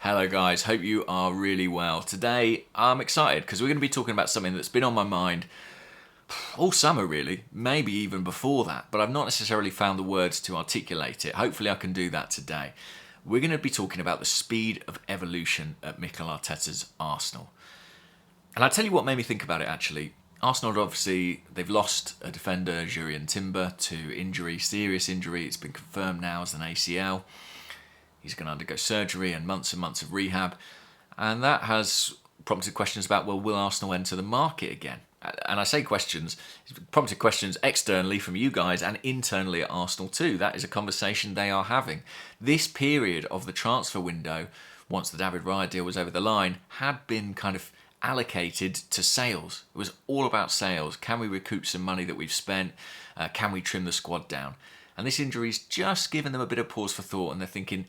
Hello guys, hope you are really well. Today I'm excited because we're going to be talking about something that's been on my mind all summer really, maybe even before that, but I've not necessarily found the words to articulate it. Hopefully I can do that today. We're going to be talking about the speed of evolution at Mikel Arteta's Arsenal. And I'll tell you what made me think about it actually. Arsenal obviously, they've lost a defender, Jurrien Timber, to injury, serious injury. It's been confirmed now as an ACL. He's going to undergo surgery and months of rehab. And that has prompted questions about, well, will Arsenal enter the market again? And I say questions, it's prompted questions externally from you guys and internally at Arsenal too. That is a conversation they are having. This period of the transfer window, once the David Raya deal was over the line, had been kind of allocated to sales. It was all about sales. Can we recoup some money that we've spent? Can we trim the squad down? And this injury's just given them a bit of pause for thought, and they're thinking,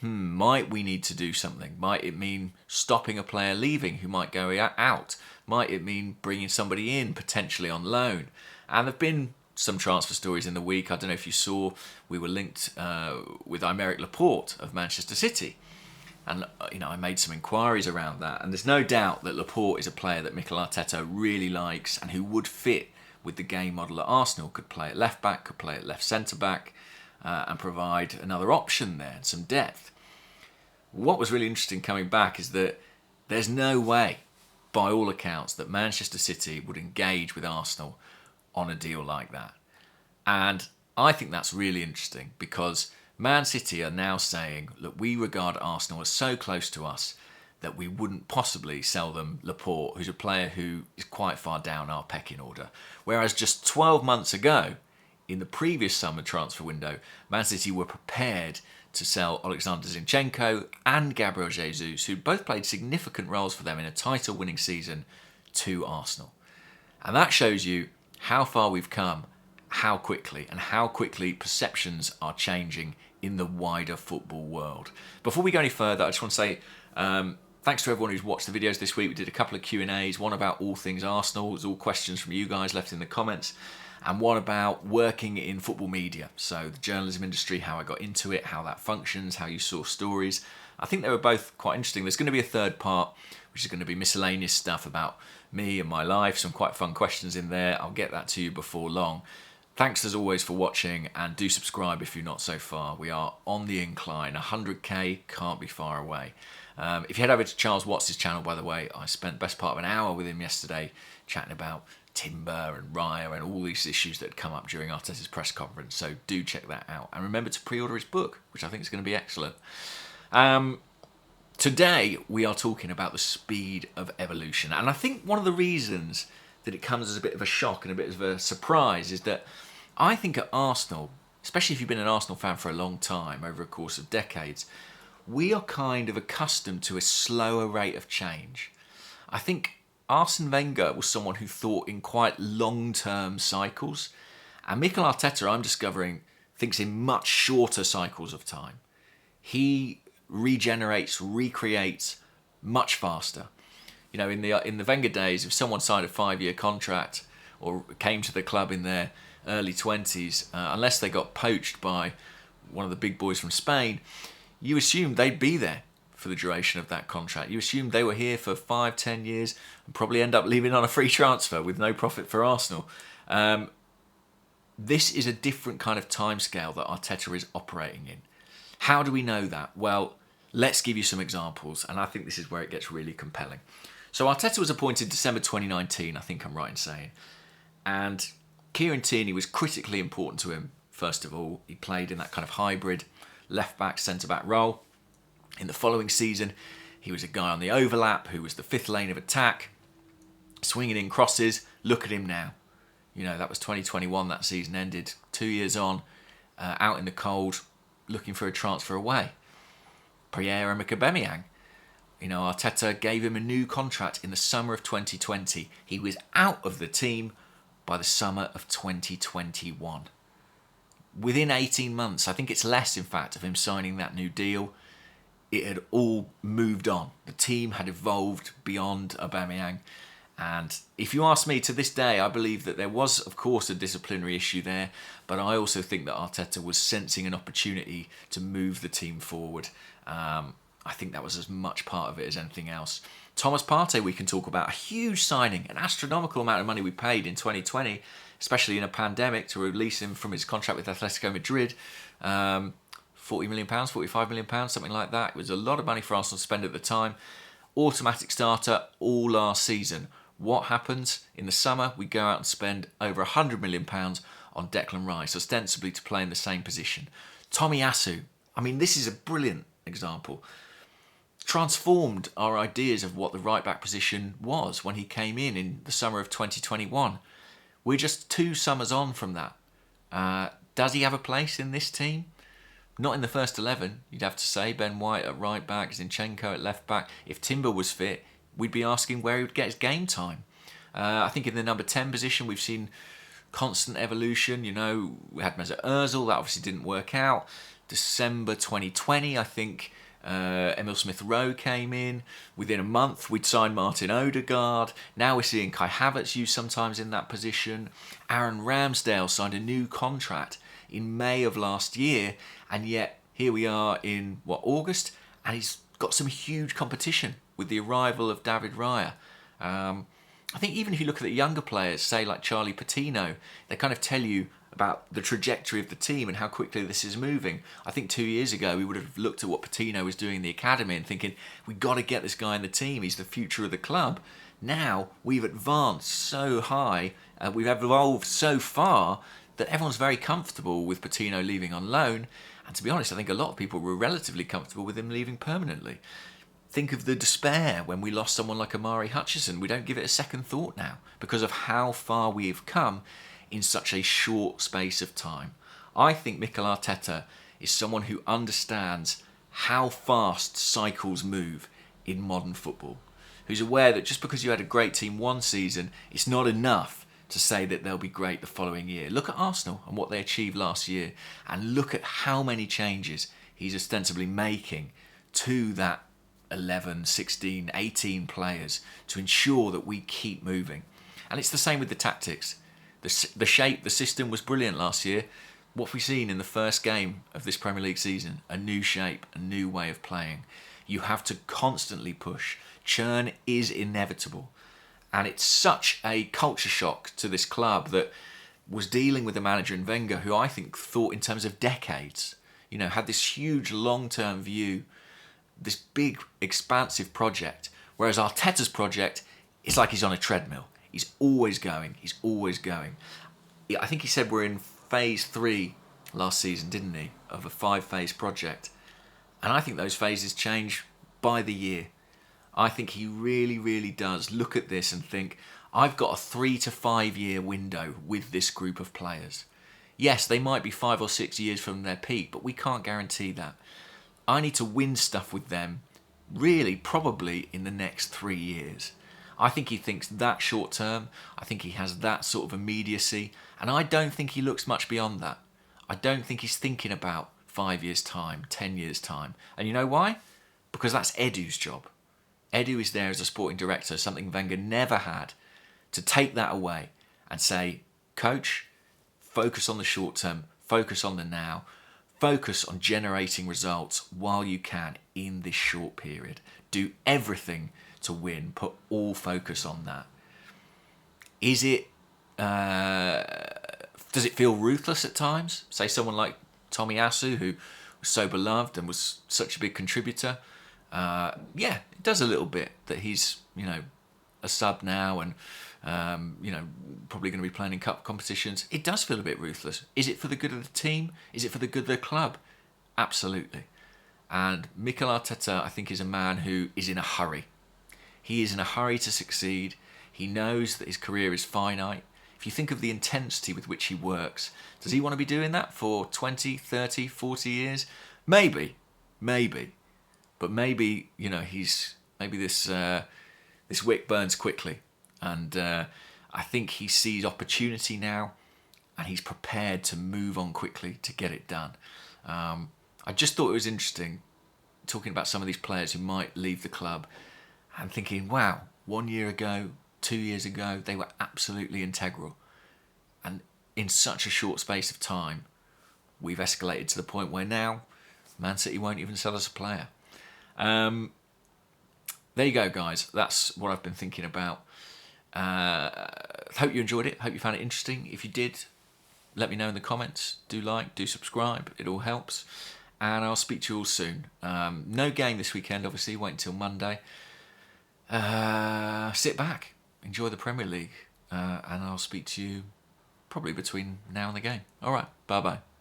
might we need to do something? Might it mean stopping a player leaving who might go out? Might it mean bringing somebody in, potentially on loan? And there have been some transfer stories in the week. I don't know if you saw, we were linked with Aymeric Laporte of Manchester City. And I made some inquiries around that. And there's no doubt that Laporte is a player that Mikel Arteta really likes and who would fit with the game model at Arsenal. Could play at left back, could play at left centre back, and provide another option there and some depth. What was really interesting coming back is that there's no way, by all accounts, that Manchester City would engage with Arsenal on a deal like that. And I think that's really interesting because Man City are now saying, look, we regard Arsenal as so close to us that we wouldn't possibly sell them Laporte, who's a player who is quite far down our pecking order. Whereas just 12 months ago, in the previous summer transfer window, Man City were prepared to sell Alexander Zinchenko and Gabriel Jesus, who both played significant roles for them in a title-winning season, to Arsenal. And that shows you how far we've come, how quickly perceptions are changing in the wider football world. Before we go any further, I just want to say thanks to everyone who's watched the videos this week. We did a couple of Q&As, one about all things Arsenal. It was all questions from you guys left in the comments. And one about working in football media. So the journalism industry, how I got into it, how that functions, how you source stories. I think they were both quite interesting. There's going to be a third part, which is going to be miscellaneous stuff about me and my life. Some quite fun questions in there. I'll get that to you before long. Thanks as always for watching, and do subscribe if you're not so far. We are on the incline. 100k can't be far away. If you head over to Charles Watts' channel, by the way, I spent the best part of an hour with him yesterday chatting about Timber and Raya and all these issues that had come up during Arteta's press conference. So do check that out. And remember to pre-order his book, which I think is going to be excellent. Today, we are talking about the speed of evolution. And I think one of the reasons that it comes as a bit of a shock and a bit of a surprise is that I think at Arsenal, especially if you've been an Arsenal fan for a long time, over a course of decades, we are kind of accustomed to a slower rate of change. I think Arsene Wenger was someone who thought in quite long-term cycles. And Mikel Arteta, I'm discovering, thinks in much shorter cycles of time. He regenerates, recreates much faster. In the Wenger days, if someone signed a 5-year contract or came to the club in their early 20s, unless they got poached by one of the big boys from Spain, you assumed they'd be there for the duration of that contract. You assumed they were here for 5-10 years and probably end up leaving on a free transfer with no profit for Arsenal. This is a different kind of timescale that Arteta is operating in. How do we know that? Well, let's give you some examples, and I think this is where it gets really compelling. So Arteta was appointed December 2019, I think I'm right in saying, and Kieran Tierney was critically important to him. First of all, he played in that kind of hybrid left-back, centre-back role. In the following season, he was a guy on the overlap who was the fifth lane of attack, swinging in crosses. Look at him now. That was 2021, that season ended. 2 years on, out in the cold, looking for a transfer away. Pierre-Emerick Aubameyang. Arteta gave him a new contract in the summer of 2020. He was out of the team by the summer of 2021. Within 18 months, I think it's less, in fact, of him signing that new deal, it had all moved on. The team had evolved beyond Aubameyang. And if you ask me, to this day, I believe that there was, of course, a disciplinary issue there, but I also think that Arteta was sensing an opportunity to move the team forward. I think that was as much part of it as anything else. Thomas Partey, we can talk about. A huge signing, an astronomical amount of money we paid in 2020, especially in a pandemic, to release him from his contract with Atletico Madrid. £40 million, £45 million, something like that. It was a lot of money for Arsenal to spend at the time. Automatic starter all last season. What happens? In the summer, we go out and spend over £100 million on Declan Rice, ostensibly to play in the same position. Tomiyasu, I mean, this is a brilliant example. Transformed our ideas of what the right-back position was when he came in the summer of 2021. We're just 2 summers on from that. Does he have a place in this team? Not in the first 11, you'd have to say. Ben White at right back, Zinchenko at left back. If Timber was fit, we'd be asking where he would get his game time. I think in the number 10 position, we've seen constant evolution. You know, we had Mesut Ozil, that obviously didn't work out. December 2020, I think Emil Smith-Rowe came in. Within a month, we'd signed Martin Odegaard. Now we're seeing Kai Havertz used sometimes in that position. Aaron Ramsdale signed a new contract in May of last year, and yet here we are in, August, and he's got some huge competition with the arrival of David Raya. I think even if you look at the younger players, say like Charlie Patino, they kind of tell you about the trajectory of the team and how quickly this is moving. I think 2 years ago we would have looked at what Patino was doing in the academy and thinking, we've got to get this guy in the team, he's the future of the club. Now we've advanced so high, we've evolved so far that everyone's very comfortable with Patino leaving on loan. And to be honest, I think a lot of people were relatively comfortable with him leaving permanently. Think of the despair when we lost someone like Amari Hutchison. We don't give it a second thought now because of how far we have come in such a short space of time. I think Mikel Arteta is someone who understands how fast cycles move in modern football, who's aware that just because you had a great team one season, it's not enough to say that they'll be great the following year. Look at Arsenal and what they achieved last year, and look at how many changes he's ostensibly making to that 11, 16, 18 players to ensure that we keep moving. And it's the same with the tactics. The shape, the system was brilliant last year. What have we seen in the first game of this Premier League season? A new shape, a new way of playing. You have to constantly push. Churn is inevitable. And it's such a culture shock to this club that was dealing with a manager in Wenger who I think thought in terms of decades. You know, had this huge long-term view, this big, expansive project. Whereas Arteta's project, it's like he's on a treadmill. He's always going. He's always going. I think he said we're in phase 3 last season, didn't he? Of a 5-phase project. And I think those phases change by the year. I think he really, really does look at this and think, I've got a 3 to 5 year window with this group of players. Yes, they might be 5 or 6 years from their peak, but we can't guarantee that. I need to win stuff with them, really, probably in the next 3 years. I think he thinks that short term. I think he has that sort of immediacy. And I don't think he looks much beyond that. I don't think he's thinking about 5 years' time, 10 years' time. And you know why? Because that's Edu's job. Edu is there as a sporting director, something Wenger never had, to take that away and say, coach, focus on the short term, focus on the now, focus on generating results while you can in this short period. Do everything to win, put all focus on that. Is it, does it feel ruthless at times? Say someone like Tomiyasu, who was so beloved and was such a big contributor. Yeah, it does a little bit that he's, a sub now and, probably going to be playing in cup competitions. It does feel a bit ruthless. Is it for the good of the team? Is it for the good of the club? Absolutely. And Mikel Arteta, I think, is a man who is in a hurry. He is in a hurry to succeed. He knows that his career is finite. If you think of the intensity with which he works, does he want to be doing that for 20, 30, 40 years? Maybe. But maybe, maybe this wick burns quickly. And I think he sees opportunity now and he's prepared to move on quickly to get it done. I just thought it was interesting talking about some of these players who might leave the club and thinking, wow, 1 year ago, 2 years ago, they were absolutely integral. And in such a short space of time, we've escalated to the point where now Man City won't even sell us a player. There you go, guys. That's what I've been thinking about. Hope you enjoyed it. Hope you found it interesting. If you did, let me know in the comments. Do like, do subscribe. It all helps. And I'll speak to you all soon. No game this weekend, obviously. Wait until Monday. Sit back. Enjoy the Premier League. And I'll speak to you probably between now and the game. All right. Bye-bye.